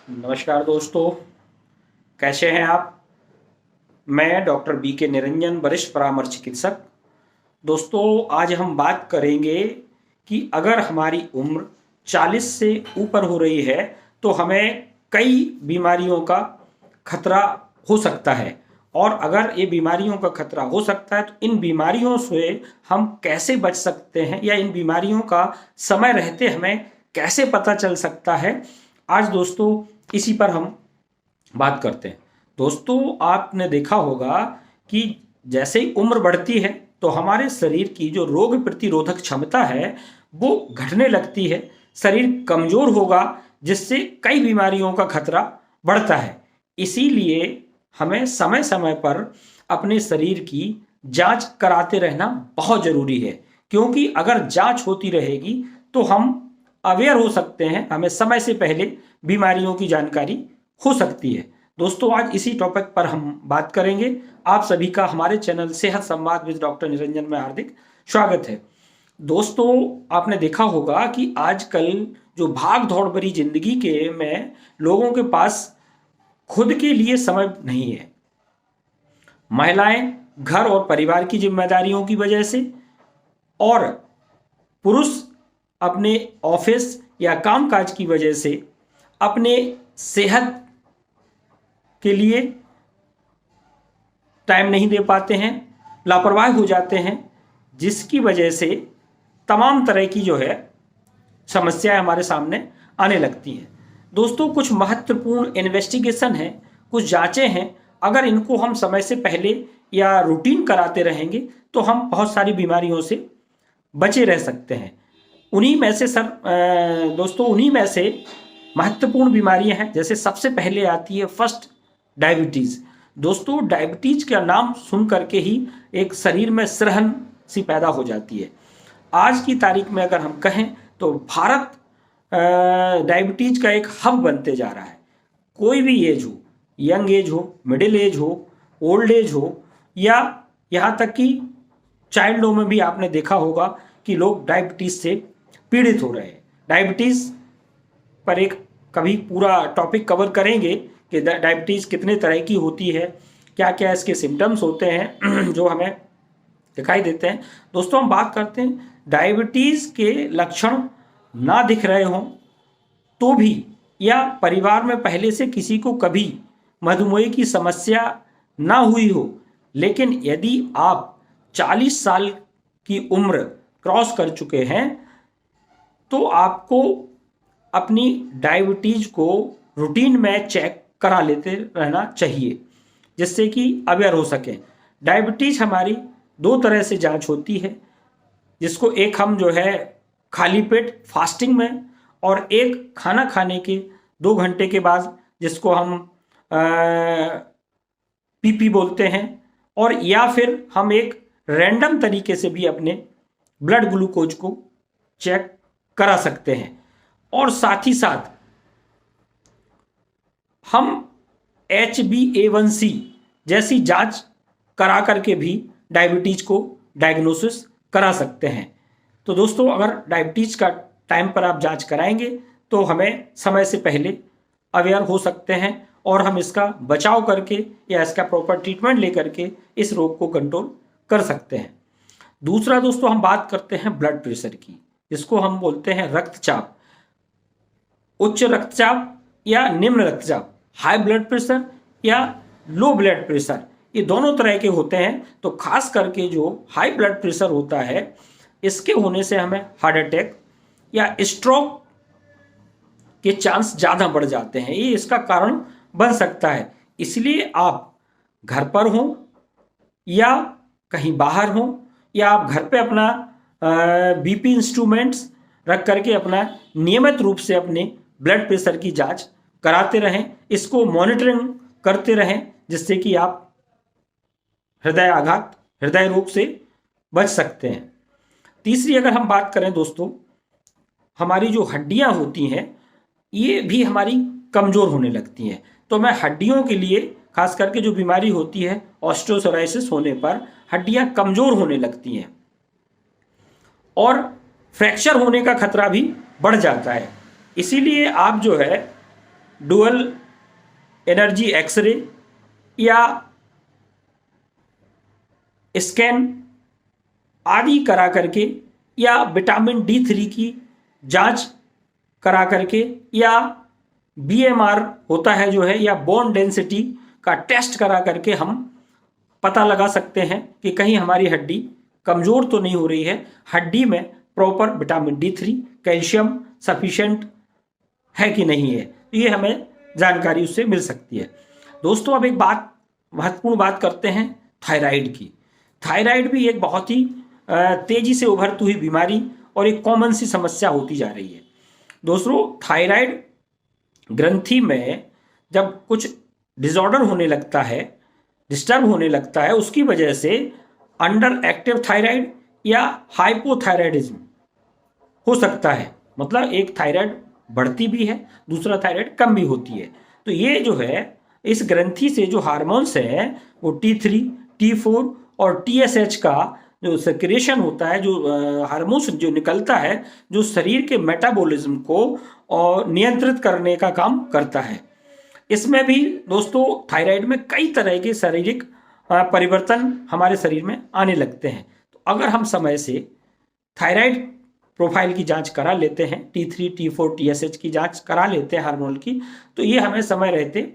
नमस्कार दोस्तों, कैसे हैं आप। मैं डॉक्टर बी के निरंजन, वरिष्ठ परामर्श चिकित्सक। दोस्तों, आज हम बात करेंगे कि अगर हमारी उम्र 40 से ऊपर हो रही है तो हमें कई बीमारियों का खतरा हो सकता है। और अगर ये बीमारियों का खतरा हो सकता है तो इन बीमारियों से हम कैसे बच सकते हैं या इन बीमारियों का समय रहते हमें कैसे पता चल सकता है, आज दोस्तों इसी पर हम बात करते हैं। दोस्तों, आपने देखा होगा कि जैसे ही उम्र बढ़ती है तो हमारे शरीर की जो रोग प्रतिरोधक क्षमता है वो घटने लगती है। शरीर कमजोर होगा जिससे कई बीमारियों का खतरा बढ़ता है। इसीलिए हमें समय समय पर अपने शरीर की जांच कराते रहना बहुत जरूरी है, क्योंकि अगर जांच होती रहेगी तो हम अवेयर हो सकते हैं, हमें समय से पहले बीमारियों की जानकारी हो सकती है। दोस्तों, आज इसी टॉपिक पर हम बात करेंगे। आप सभी का हमारे चैनल सेहत संवाद विद डॉक्टर निरंजन में हार्दिक स्वागत है। दोस्तों, आपने देखा होगा कि आजकल जो भाग दौड़ भरी जिंदगी के में लोगों के पास खुद के लिए समय नहीं है। महिलाएं घर और परिवार की जिम्मेदारियों की वजह से और पुरुष अपने ऑफिस या कामकाज की वजह से अपने सेहत के लिए टाइम नहीं दे पाते हैं, लापरवाह हो जाते हैं, जिसकी वजह से तमाम तरह की जो है समस्याएं हमारे सामने आने लगती हैं। दोस्तों, कुछ महत्वपूर्ण इन्वेस्टिगेशन है, कुछ जांचें हैं। अगर इनको हम समय से पहले या रूटीन कराते रहेंगे तो हम बहुत सारी बीमारियों से बचे रह सकते हैं। उन्हीं में से दोस्तों, उन्हीं में से महत्वपूर्ण बीमारियां हैं। जैसे सबसे पहले आती है फर्स्ट, डायबिटीज। दोस्तों, डायबिटीज का नाम सुन करके ही एक शरीर में सिरहन सी पैदा हो जाती है। आज की तारीख में अगर हम कहें तो भारत डायबिटीज का एक हब बनते जा रहा है। कोई भी एज हो, यंग एज हो, मिडिल एज हो, ओल्ड एज हो, या यहाँ तक कि चाइल्डों में भी आपने देखा होगा कि लोग डायबिटीज से पीड़ित हो रहे हैं। डायबिटीज पर एक कभी पूरा टॉपिक कवर करेंगे कि डायबिटीज कितने तरह की होती है, क्या क्या इसके सिम्टम्स होते हैं जो हमें दिखाई देते हैं। दोस्तों, हम बात करते हैं डायबिटीज के लक्षण ना दिख रहे हों तो भी, या परिवार में पहले से किसी को कभी मधुमेह की समस्या ना हुई हो, लेकिन यदि आप 40 साल की उम्र क्रॉस कर चुके हैं तो आपको अपनी डायबिटीज को रूटीन में चेक करा लेते रहना चाहिए, जिससे कि अवेयर हो सके। डायबिटीज हमारी दो तरह से जांच होती है, जिसको एक हम जो है खाली पेट फास्टिंग में, और एक खाना खाने के 2 घंटे के बाद, जिसको हम पीपी बोलते हैं। और या फिर हम एक रैंडम तरीके से भी अपने ब्लड ग्लूकोज को चेक करा सकते हैं। और साथ ही साथ हम HbA1c जैसी जांच करा करके भी डायबिटीज को डायग्नोसिस करा सकते हैं। तो दोस्तों, अगर डायबिटीज का टाइम पर आप जांच कराएंगे तो हमें समय से पहले अवेयर हो सकते हैं और हम इसका बचाव करके या इसका प्रॉपर ट्रीटमेंट लेकर के इस रोग को कंट्रोल कर सकते हैं। दूसरा दोस्तों, हम बात करते हैं ब्लड प्रेशर की, जिसको हम बोलते हैं रक्तचाप। उच्च रक्तचाप या निम्न रक्तचाप, हाई ब्लड प्रेशर या लो ब्लड प्रेशर, ये दोनों तरह के होते हैं। तो खास करके जो हाई ब्लड प्रेशर होता है, इसके होने से हमें हार्ट अटैक या स्ट्रोक के चांस ज़्यादा बढ़ जाते हैं। ये इसका कारण बन सकता है। इसलिए आप घर पर हों या कहीं बाहर हों, या आप घर पे अपना बीपी इंस्ट्रूमेंट्स रख करके अपना नियमित रूप से अपने ब्लड प्रेशर की जांच कराते रहें, इसको मॉनिटरिंग करते रहें, जिससे कि आप हृदय आघात, हृदय रोग से बच सकते हैं। तीसरी अगर हम बात करें दोस्तों, हमारी जो हड्डियां होती हैं ये भी हमारी कमज़ोर होने लगती हैं। तो मैं हड्डियों के लिए, खास करके जो बीमारी होती है ऑस्टियोसोराइसिस होने पर हड्डियां कमज़ोर होने लगती हैं और फ्रैक्चर होने का खतरा भी बढ़ जाता है। इसीलिए आप जो है डुअल एनर्जी एक्सरे या स्कैन आदि करा करके, या विटामिन D3 की जांच करा करके, या BMR होता है जो है, या बोन डेंसिटी का टेस्ट करा करके हम पता लगा सकते हैं कि कहीं हमारी हड्डी कमजोर तो नहीं हो रही है, हड्डी में proper vitamin D3 calcium sufficient है कि नहीं है। तो ये हमें जानकारी उससे मिल सकती है। दोस्तों अब एक बात, महत्वपूर्ण बात करते हैं थायराइड की। थायराइड भी एक बहुत ही तेजी से उभरती हुई बीमारी और एक कॉमन सी समस्या होती जा रही है। दोस्तों थायराइड ग्रंथि में जब कुछ डिसऑर्डर होने लगता है, डिस्टर्ब होने लगता है, उसकी वजह से अंडर एक्टिव थायराइड या हाइपोथायराइडिज्म हो सकता है। मतलब एक थायराइड बढ़ती भी है, दूसरा थायराइड कम भी होती है। तो ये जो है इस ग्रंथि से जो हार्मोन्स हैं वो T3, T4 और TSH का जो सेक्रेशन होता है, जो हार्मोन्स जो निकलता है, जो शरीर के मेटाबॉलिज्म को और नियंत्रित करने का काम करता है। इसमें भी दोस्तों थायराइड में कई तरह के शारीरिक परिवर्तन हमारे शरीर में आने लगते हैं। तो अगर हम समय से थायराइड प्रोफाइल की जांच करा लेते हैं, T3, T4, TSH की जांच करा लेते हैं हार्मोन की, तो ये हमें समय रहते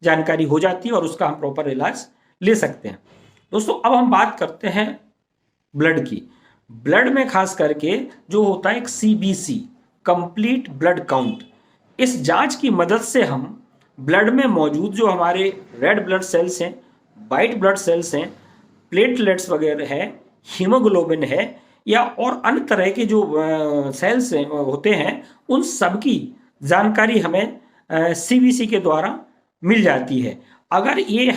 जानकारी हो जाती है और उसका हम प्रॉपर इलाज ले सकते हैं। दोस्तों अब हम बात करते हैं ब्लड की। ब्लड में खास करके जो होता है एक CBC, कंप्लीट ब्लड काउंट, इस जांच की मदद से हम ब्लड में मौजूद जो हमारे रेड ब्लड सेल्स हैं, वाइट ब्लड सेल्स हैं, प्लेटलेट्स वगैरह है, हीमोग्लोबिन है, या और अन्य तरह के जो सेल्स होते हैं, उन सब की जानकारी हमें CBC के द्वारा मिल जाती है। अगर ये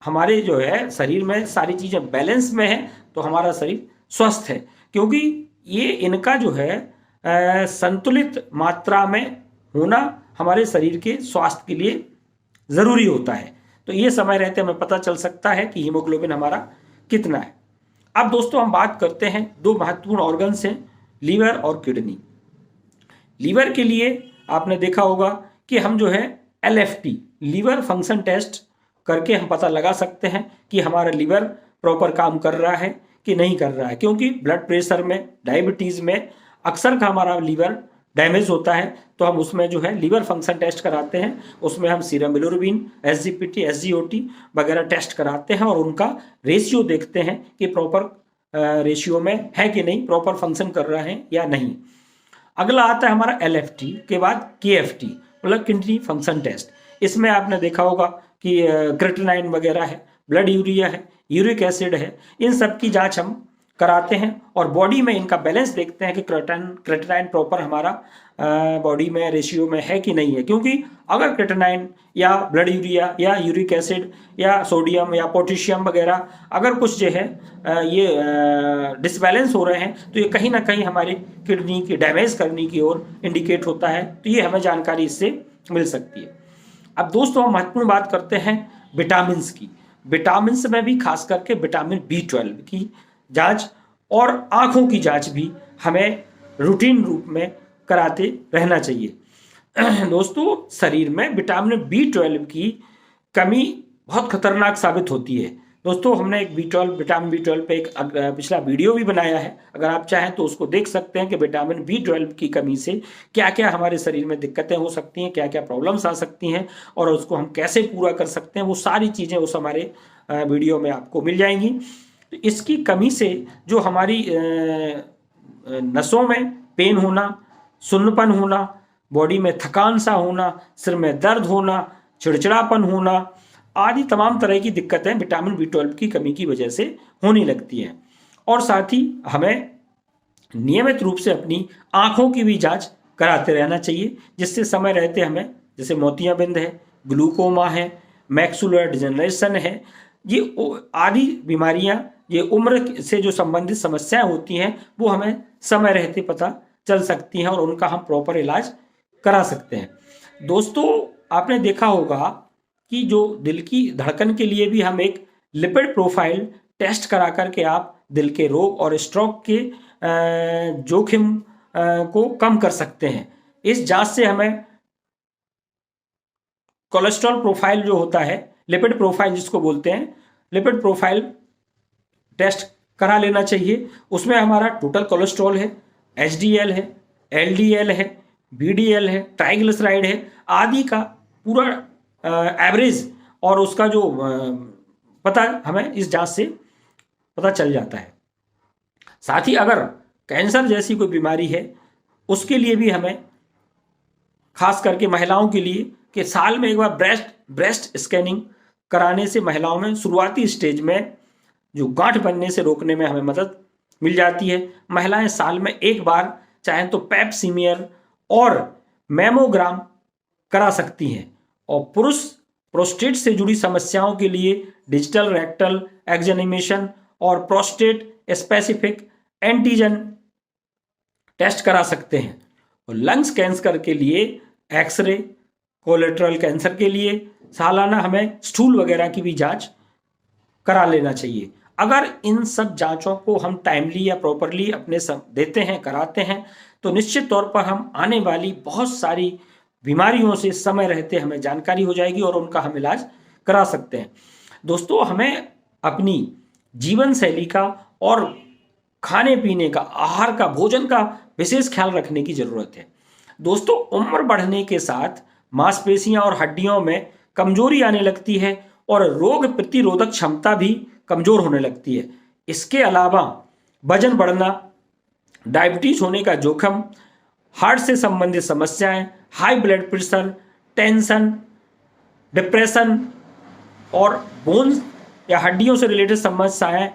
हमारे जो है शरीर में सारी चीज़ें बैलेंस में है तो हमारा शरीर स्वस्थ है, क्योंकि ये इनका जो है संतुलित मात्रा में होना हमारे शरीर के स्वास्थ्य के लिए ज़रूरी होता है। तो ये समय रहते हमें पता चल सकता है कि हीमोग्लोबिन हमारा कितना है। अब दोस्तों हम बात करते हैं दो महत्वपूर्ण ऑर्गन्स हैं, लीवर और किडनी। लीवर के लिए आपने देखा होगा कि हम जो है LFT, लीवर फंक्शन टेस्ट करके हम पता लगा सकते हैं कि हमारा लीवर प्रॉपर काम कर रहा है कि नहीं कर रहा है, क्योंकि ब्लड प्रेशर में, डायबिटीज़ में अक्सर का हमारा लीवर डैमेज होता है। तो हम उसमें जो है लीवर फंक्शन टेस्ट कराते हैं, उसमें हम सीरम बिलिरुबिन, SGPT, SGOT वगैरह टेस्ट कराते हैं और उनका रेशियो देखते हैं कि प्रॉपर रेशियो में है कि नहीं, प्रॉपर फंक्शन कर रहा है या नहीं। अगला आता है हमारा LFT के बाद KFT, मतलब किडनी फंक्शन टेस्ट। इसमें आपने देखा होगा कि क्रेटिनाइन वगैरह है, ब्लड यूरिया है, यूरिक एसिड है, इन सब की जांच हम कराते हैं और बॉडी में इनका बैलेंस देखते हैं कि क्रेटिनाइन प्रॉपर हमारा बॉडी में रेशियो में है कि नहीं है। क्योंकि अगर क्रेटिनाइन या ब्लड यूरिया या यूरिक एसिड या सोडियम या पोटेशियम वगैरह अगर कुछ जो है ये डिसबैलेंस हो रहे हैं, तो ये कहीं ना कहीं हमारी किडनी की डैमेज करने की ओर इंडिकेट होता है। तो ये हमें जानकारी इससे मिल सकती है। अब दोस्तों हम महत्वपूर्ण बात करते हैं विटामिन्स की। विटामिन्स में भी खास करके विटामिन B12 की जांच और आँखों की जांच भी हमें रूटीन रूप में कराते रहना चाहिए। दोस्तों शरीर में विटामिन B12 की कमी बहुत खतरनाक साबित होती है। दोस्तों हमने एक विटामिन B12 पे एक पिछला वीडियो भी बनाया है, अगर आप चाहें तो उसको देख सकते हैं कि विटामिन B12 की कमी से क्या क्या हमारे शरीर में दिक्कतें हो सकती हैं, क्या क्या प्रॉब्लम्स आ सकती हैं और उसको हम कैसे पूरा कर सकते हैं। वो सारी चीज़ें उस हमारे वीडियो में आपको मिल जाएंगी। तो इसकी कमी से जो हमारी नसों में पेन होना, सुन्नपन होना, बॉडी में थकान सा होना, सिर में दर्द होना, चिड़चिड़ापन होना आदि तमाम तरह की दिक्कतें विटामिन B12 की कमी की वजह से होने लगती हैं। और साथ ही हमें नियमित रूप से अपनी आँखों की भी जांच कराते रहना चाहिए, जिससे समय रहते हमें, जैसे मोतियाबिंद है, ग्लूकोमा है, मैक्युलर डिजनरेशन है, ये आदि बीमारियां, ये उम्र से जो संबंधित समस्याएं होती हैं वो हमें समय रहते पता चल सकती हैं और उनका हम प्रॉपर इलाज करा सकते हैं। दोस्तों आपने देखा होगा कि जो दिल की धड़कन के लिए भी हम एक लिपिड प्रोफाइल टेस्ट करा करके आप दिल के रोग और स्ट्रोक के जोखिम को कम कर सकते हैं। इस जांच से हमें कोलेस्ट्रॉल प्रोफाइल जो होता है, लिपिड प्रोफाइल जिसको बोलते हैं, लिपिड प्रोफाइल टेस्ट करा लेना चाहिए। उसमें हमारा टोटल कोलेस्ट्रॉल है, एचडीएल है, एलडीएल है, बीडीएल है, ट्राइग्लिसराइड है, आदि का पूरा एवरेज और उसका जो पता हमें इस जांच से पता चल जाता है। साथ ही अगर कैंसर जैसी कोई बीमारी है उसके लिए भी हमें, खास करके महिलाओं के लिए, कि साल में एक बार ब्रेस्ट स्कैनिंग कराने से महिलाओं में शुरुआती स्टेज में जो गांठ बनने से रोकने में हमें मदद मिल जाती है। महिलाएं साल में एक बार चाहे तो पैप सीमियर और मैमोग्राम करा सकती हैं। और पुरुष प्रोस्टेट से जुड़ी समस्याओं के लिए डिजिटल रेक्टल एग्जामिनेशन और प्रोस्टेट स्पेसिफिक एंटीजन टेस्ट करा सकते हैं। और लंग्स कैंसर के लिए एक्सरे, कोलेट्रल कैंसर के लिए सालाना हमें स्टूल वगैरह की भी जांच करा लेना चाहिए। अगर इन सब जांचों को हम टाइमली या प्रॉपरली अपने देते हैं, कराते हैं, तो निश्चित तौर पर हम आने वाली बहुत सारी बीमारियों से समय रहते हमें जानकारी हो जाएगी और उनका हम इलाज करा सकते हैं। दोस्तों, हमें अपनी जीवन शैली का और खाने पीने का, आहार का, भोजन का विशेष ख्याल रखने की जरूरत है। दोस्तों, उम्र बढ़ने के साथ मांसपेशियां और हड्डियों में कमजोरी आने लगती है और रोग प्रतिरोधक क्षमता भी कमजोर होने लगती है। इसके अलावा वजन बढ़ना, डायबिटीज होने का जोखिम, हार्ट से संबंधित समस्याएं, high blood pressure, tension, depression और बोन्स या हड्डियों से रिलेटेड समस्याएं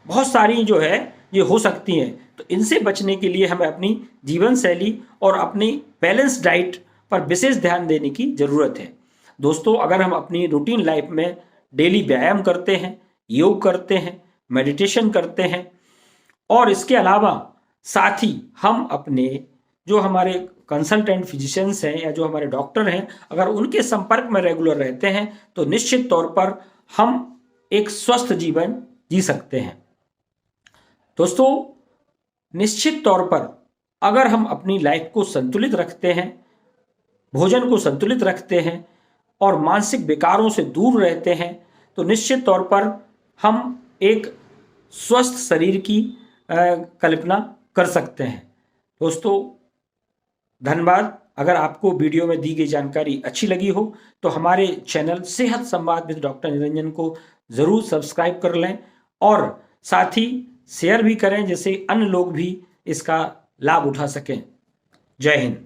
बहुत सारी जो है ये हो सकती हैं। तो इनसे बचने के लिए हमें अपनी जीवन शैली और अपनी बैलेंस डाइट पर विशेष ध्यान देने की ज़रूरत है। दोस्तों, अगर हम अपनी रूटीन लाइफ में डेली व्यायाम करते हैं, योग करते हैं, मेडिटेशन करते हैं और इसके अलावा साथ ही हम अपने जो हमारे कंसल्टेंट फिजिशियंस हैं या जो हमारे डॉक्टर हैं, अगर उनके संपर्क में रेगुलर रहते हैं तो निश्चित तौर पर हम एक स्वस्थ जीवन जी सकते हैं। दोस्तों, निश्चित तौर पर अगर हम अपनी लाइफ को संतुलित रखते हैं, भोजन को संतुलित रखते हैं और मानसिक विकारों से दूर रहते हैं, तो निश्चित तौर पर हम एक स्वस्थ शरीर की कल्पना कर सकते हैं। दोस्तों, धन्यवाद। अगर आपको वीडियो में दी गई जानकारी अच्छी लगी हो तो हमारे चैनल सेहत संवाद विद डॉक्टर निरंजन को ज़रूर सब्सक्राइब कर लें और साथ ही शेयर भी करें, जिससे अन्य लोग भी इसका लाभ उठा सकें। जय हिंद।